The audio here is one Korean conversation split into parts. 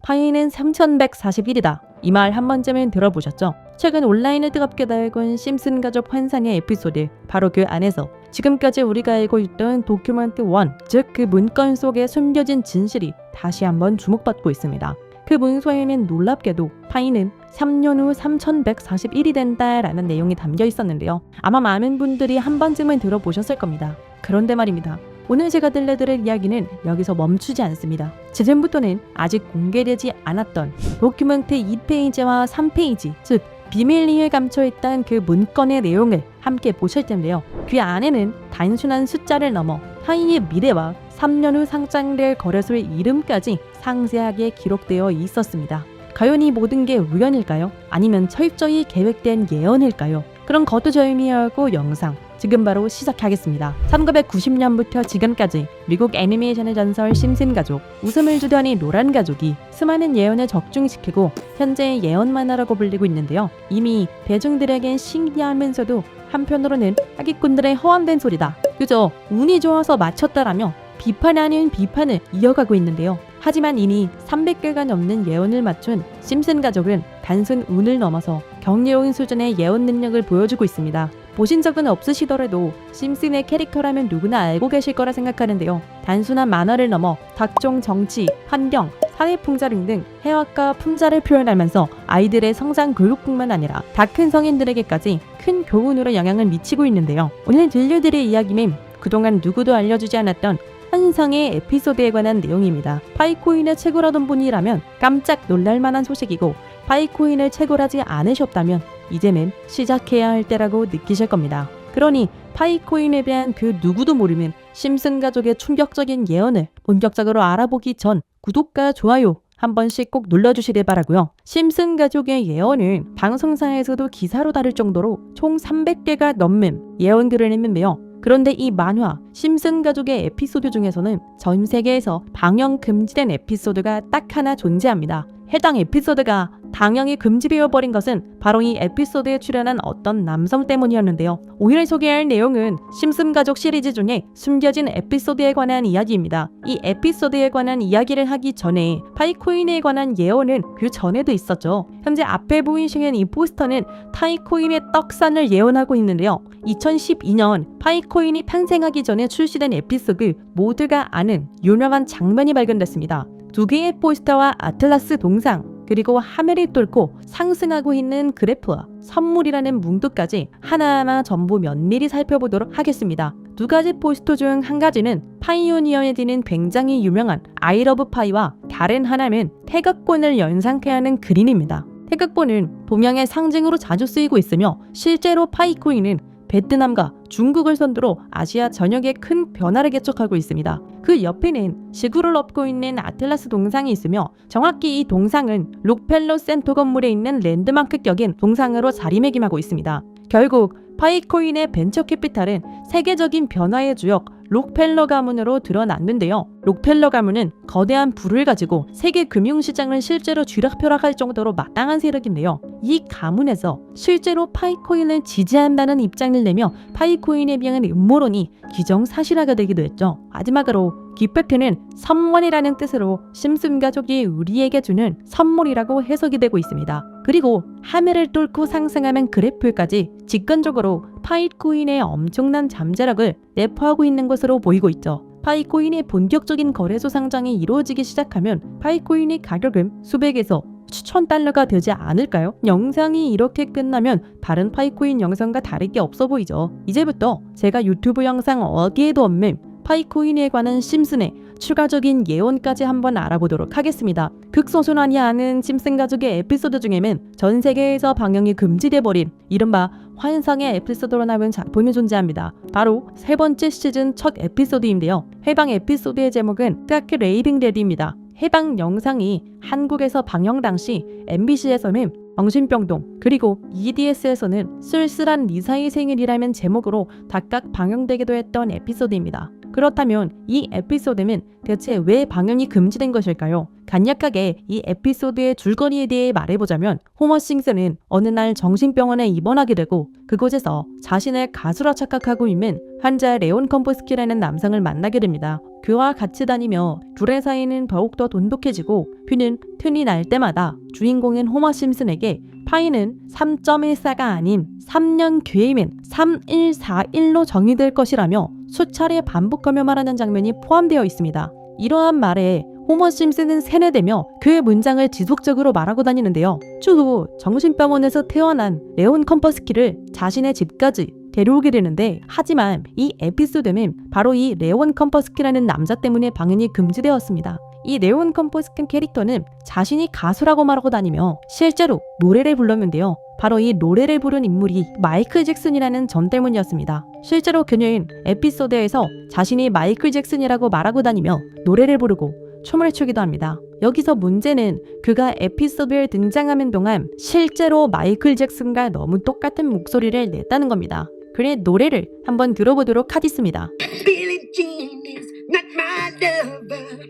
파이는 3141이다. 이 말 한 번쯤은 들어보셨죠? 최근 온라인을 뜨겁게 달군 심슨 가족 환상의 에피소드, 바로 그 안에서 지금까지 우리가 알고 있던 도큐멘트 1, 즉 그 문건 속에 숨겨진 진실이 다시 한번 주목받고 있습니다. 그 문서에는 놀랍게도 파이는 3년 후 3141이 된다라는 내용이 담겨 있었는데요. 아마 많은 분들이 한 번쯤은 들어보셨을 겁니다. 그런데 말입니다. 오늘 제가 들려드릴 이야기는 여기서 멈추지 않습니다. 지금부터는 아직 공개되지 않았던 도큐멘트 2페이지와 3페이지, 즉 비밀리에 감춰있던 그 문건의 내용을 함께 보실 텐데요. 그 안에는 단순한 숫자를 넘어 파이의 미래와 3년 후 상장될 거래소의 이름까지 상세하게 기록되어 있었습니다. 과연 이 모든 게 우연일까요? 아니면 철저히 계획된 예언일까요? 그럼 거두절미하고 영상 지금 바로 시작하겠습니다. 1990년부터 지금까지 미국 애니메이션의 전설 심슨 가족, 웃음을 주더니 노란 가족이 수많은 예언을 적중시키고 현재 예언 만화라고 불리고 있는데요. 이미 대중들에겐 신기하면서도 한편으로는 사기꾼들의 허황된 소리다, 그저 운이 좋아서 맞췄다라며 비판 아닌 비판을 이어가고 있는데요. 하지만 이미 300개가 넘는 예언을 맞춘 심슨 가족은 단순 운을 넘어서 경이로운 수준의 예언 능력을 보여주고 있습니다. 보신 적은 없으시더라도 심슨의 캐릭터라면 누구나 알고 계실 거라 생각하는데요. 단순한 만화를 넘어 각종 정치, 환경, 사회 풍자 등 해학과 풍자를 표현하면서 아이들의 성장 교육뿐만 아니라 다 큰 성인들에게까지 큰 교훈으로 영향을 미치고 있는데요. 오늘 들려드릴 이야기는 그동안 누구도 알려주지 않았던 환상의 에피소드에 관한 내용입니다. 파이코인의 채굴하던 분이라면 깜짝 놀랄만한 소식이고, 파이코인을 채굴하지 않으셨다면 이제는 시작해야 할 때라고 느끼실 겁니다. 그러니 파이코인에 대한 그 누구도 모르는 심슨 가족의 충격적인 예언을 본격적으로 알아보기 전 구독과 좋아요 한 번씩 꼭 눌러주시길 바라고요. 심슨 가족의 예언은 방송사에서도 기사로 다룰 정도로 총 300개가 넘는 예언글을 했는데요. 그런데 이 만화 심슨 가족의 에피소드 중에서는 전 세계에서 방영 금지된 에피소드가 딱 하나 존재합니다. 해당 에피소드가 당연히 금지되어 버린 것은 바로 이 에피소드에 출연한 어떤 남성 때문이었는데요. 오늘 소개할 내용은 심슨 가족 시리즈 중에 숨겨진 에피소드에 관한 이야기입니다. 이 에피소드에 관한 이야기를 하기 전에 파이코인에 관한 예언은 그 전에도 있었죠. 현재 앞에 보이시는 이 포스터는 파이코인의 떡산을 예언하고 있는데요. 2012년 파이코인이 탄생하기 전에 출시된 에피소드 모두가 아는 유명한 장면이 발견됐습니다. 두 개의 포스터와 아틀라스 동상, 그리고 하늘을 뚫고 상승하고 있는 그래프와 선물이라는 문구까지 하나하나 전부 면밀히 살펴보도록 하겠습니다. 두 가지 포스터 중 한 가지는 파이오니어에 드는 굉장히 유명한 I love 파이와 다른 하나는 태극권을 연상케 하는 그림입니다. 태극권은 동양의 상징으로 자주 쓰이고 있으며 실제로 파이코인은 베트남과 중국을 선두로 아시아 전역에 큰 변화를 개척하고 있습니다. 그 옆에는 지구를 엎고 있는 아틀라스 동상이 있으며 정확히 이 동상은 록펠러 센터 건물에 있는 랜드마크격인 동상으로 자리매김하고 있습니다. 결국 파이코인의 벤처 캐피탈은 세계적인 변화의 주역 록펠러 가문으로 드러났는데요. 록펠러 가문은 거대한 부를 가지고 세계 금융시장을 실제로 쥐락펴락할 정도로 마땅한 세력인데요. 이 가문에서 실제로 파이코인을 지지한다는 입장을 내며 파이코인에 대한 음모론이 기정사실화가 되기도 했죠. 마지막으로 기팩트는 선물이라는 뜻으로 심슨 가족이 우리에게 주는 선물이라고 해석이 되고 있습니다. 그리고 하늘을 뚫고 상승하는 그래프까지 직관적으로 파이코인의 엄청난 잠재력을 내포하고 있는 것으로 보이고 있죠. 파이코인의 본격적인 거래소 상장이 이루어지기 시작하면 파이코인의 가격은 수백에서 수천 달러가 되지 않을까요? 영상이 이렇게 끝나면 다른 파이코인 영상과 다를 게 없어 보이죠. 이제부터 제가 유튜브 영상 어디에도 없는 파이코인에 관한 심슨의 추가적인 예언까지 한번 알아보도록 하겠습니다. 극소수만이 아는 심슨 가족의 에피소드 중에는 전 세계에서 방영이 금지돼버린 이른바 환상의 에피소드로 남은 작품이 존재합니다. 바로 세 번째 시즌 첫 에피소드인데요. 해당 에피소드의 제목은 스카크 레이빙 데디입니다. 해당 영상이 한국에서 방영 당시 MBC에서는 정신병동, 그리고 EDS에서는 쓸쓸한 리사의 생일이라는 제목으로 각각 방영되기도 했던 에피소드입니다. 그렇다면 이 에피소드는 대체 왜 방영이 금지된 것일까요? 간략하게 이 에피소드의 줄거리에 대해 말해보자면 호머 심슨은 어느 날 정신병원에 입원하게 되고 그곳에서 자신을 가수라 착각하고 있는 환자 레온 컴포스키라는 남성을 만나게 됩니다. 그와 같이 다니며 둘의 사이는 더욱더 돈독해지고 퓨는 틈이 날 때마다 주인공인 호머 심슨에게 파이는 3.14가 아닌 3년 뒤에면 3141로 정의될 것이라며 수차례 반복하며 말하는 장면이 포함되어 있습니다. 이러한 말에 호머 심슨은 세뇌되며 그의 문장을 지속적으로 말하고 다니는데요. 추후 정신병원에서 태어난 레온 컴퍼스키를 자신의 집까지 데려오게 되는데 하지만 이 에피소드는 바로 이 레온 컴퍼스키라는 남자 때문에 방영이 금지되었습니다. 이 레온 컴퍼스키 캐릭터는 자신이 가수라고 말하고 다니며 실제로 노래를 불렀는데요. 바로 이 노래를 부른 인물이 마이클 잭슨이라는 점 때문이었습니다. 실제로 그는 에피소드에서 자신이 마이클 잭슨이라고 말하고 다니며 노래를 부르고 춤을 추기도 합니다. 여기서 문제는 그가 에피소드에 등장하는 동안 실제로 마이클 잭슨과 너무 똑같은 목소리를 냈다는 겁니다. 그의 노래를 한번 들어보도록 하겠습니다. Billie Jean is not my lover.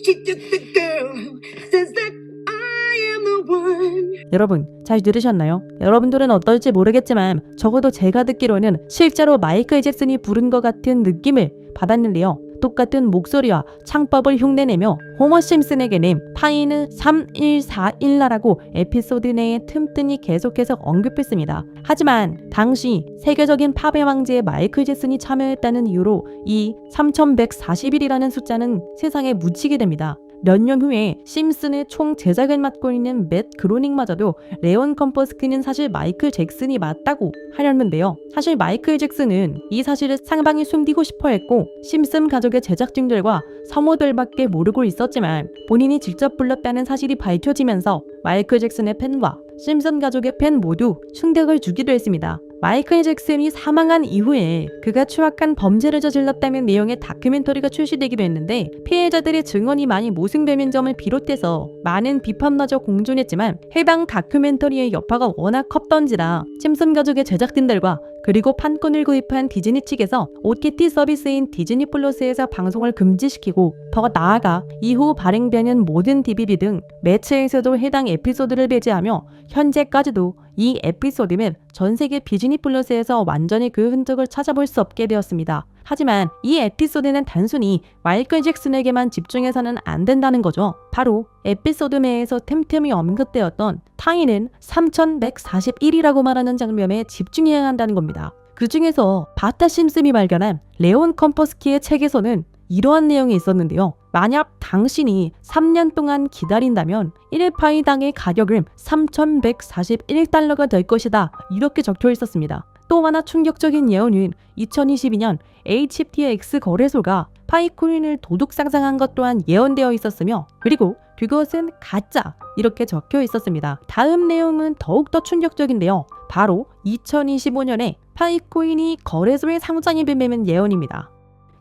She took the girl who says that I am the one. 여러분 잘 들으셨나요? 여러분들은 어떨지 모르겠지만 적어도 제가 듣기로는 실제로 마이클 잭슨이 부른 것 같은 느낌을 받았는데요. 똑같은 목소리와 창법을 흉내내며 호머 심슨에게는 파이는 3141라고 에피소드 내에 틈틈이 계속해서 언급했습니다. 하지만 당시 세계적인 팝의 황제에 마이클 잭슨이 참여했다는 이유로 이 3141이라는 숫자는 세상에 묻히게 됩니다. 몇 년 후에 심슨의 총 제작을 맡고 있는 맷 그로닝마저도 레온 컴퍼스키는 사실 마이클 잭슨이 맞다고 하렸는데요. 사실 마이클 잭슨은 이 사실을 상방에 숨기고 싶어 했고 심슨 가족의 제작진들과 성우들밖에 모르고 있었지만 본인이 직접 불렀다는 사실이 밝혀지면서 마이클 잭슨의 팬과 심슨 가족의 팬 모두 충격을 주기도 했습니다. 마이클 잭슨이 사망한 이후에 그가 추악한 범죄를 저질렀다는 내용의 다큐멘터리가 출시되기도 했는데 피해자들의 증언이 많이 모순되는 점을 비롯해서 많은 비판마저 공존했지만 해당 다큐멘터리의 여파가 워낙 컸던지라 심슨 가족의 제작진들과 그리고 판권을 구입한 디즈니 측에서 OTT 서비스인 디즈니 플러스에서 방송을 금지시키고 더 나아가 이후 발행되는 모든 DVD 등 매체에서도 해당 에피소드를 배제하며 현재까지도 이 에피소드는 전 세계 디즈니 플러스에서 완전히 그 흔적을 찾아볼 수 없게 되었습니다. 하지만 이 에피소드는 단순히 마이클 잭슨에게만 집중해서는 안 된다는 거죠. 바로 에피소드 내에서 틈틈이 언급되었던 타이는 3141이라고 말하는 장면에 집중해야 한다는 겁니다. 그 중에서 바타 심슨이 발견한 레온 컴퍼스키의 책에서는 이러한 내용이 있었는데요. 만약 당신이 3년 동안 기다린다면 1파이당의 가격은 3,141달러가 될 것이다. 이렇게 적혀 있었습니다. 또 하나 충격적인 예언은 2022년 HTX 거래소가 파이코인을 도둑 상장한 것 또한 예언되어 있었으며 그리고 그것은 가짜 이렇게 적혀 있었습니다. 다음 내용은 더욱더 충격적인데요. 바로 2025년에 파이코인이 거래소에 상장이 되는 예언입니다.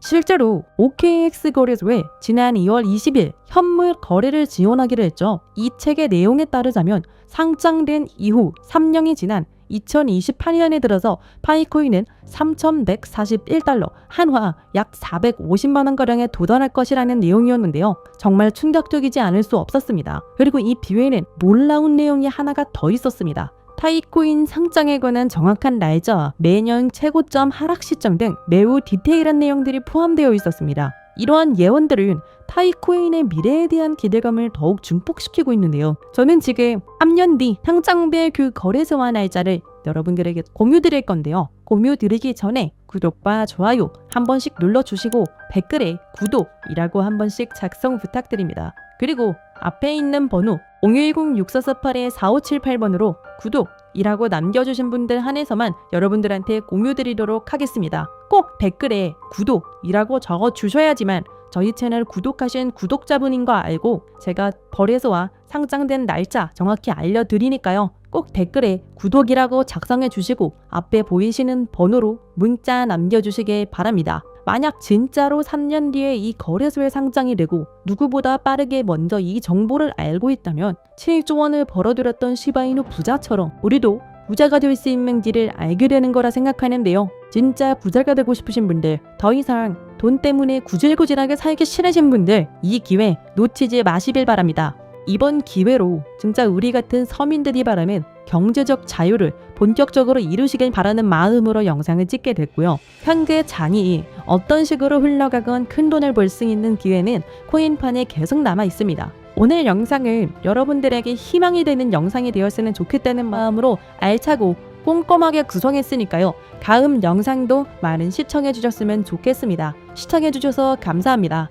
실제로 OKX 거래소에 지난 2월 20일 현물 거래를 지원하기로 했죠. 이 책의 내용에 따르자면 상장된 이후 3년이 지난 2028년에 들어서 파이코인은 3,141달러, 한화 약 450만원가량에 도달할 것이라는 내용이었는데요. 정말 충격적이지 않을 수 없었습니다. 그리고 이 비회에는 놀라운 내용이 하나가 더 있었습니다. 파이코인 상장에 관한 정확한 날짜와 매년 최고점 하락 시점 등 매우 디테일한 내용들이 포함되어 있었습니다. 이러한 예언들은 파이코인의 미래에 대한 기대감을 더욱 증폭시키고 있는데요. 저는 지금 3년 뒤 상장될 그 거래소와 날짜를 여러분들에게 공유드릴 건데요. 공유드리기 전에 구독과 좋아요 한 번씩 눌러주시고 댓글에 구독이라고 한 번씩 작성 부탁드립니다. 그리고 앞에 있는 번호 010-6448-4578번으로 구독이라고 남겨주신 분들 한해서만 여러분들한테 공유드리도록 하겠습니다. 꼭 댓글에 구독이라고 적어주셔야지만 저희 채널 구독하신 구독자분인 거 알고 제가 거래소와 상장된 날짜 정확히 알려드리니까요. 꼭 댓글에 구독이라고 작성해 주시고 앞에 보이시는 번호로 문자 남겨주시길 바랍니다. 만약 진짜로 3년 뒤에 이 거래소에 상장이 되고 누구보다 빠르게 먼저 이 정보를 알고 있다면 7조 원을 벌어들였던 시바이누 부자처럼 우리도 부자가 될 수 있는 길을 알게 되는 거라 생각하는데요. 진짜 부자가 되고 싶으신 분들 더 이상 돈 때문에 구질구질하게 살기 싫으신 분들 이 기회 놓치지 마시길 바랍니다. 이번 기회로 진짜 우리 같은 서민들이 바라는 경제적 자유를 본격적으로 이루시길 바라는 마음으로 영상을 찍게 됐고요. 현재 장이 어떤 식으로 흘러가건 큰 돈을 벌 수 있는 기회는 코인판에 계속 남아 있습니다. 오늘 영상을 여러분들에게 희망이 되는 영상이 되었으면 좋겠다는 마음으로 알차고 꼼꼼하게 구성했으니까요. 다음 영상도 많은 시청해 주셨으면 좋겠습니다. 시청해 주셔서 감사합니다.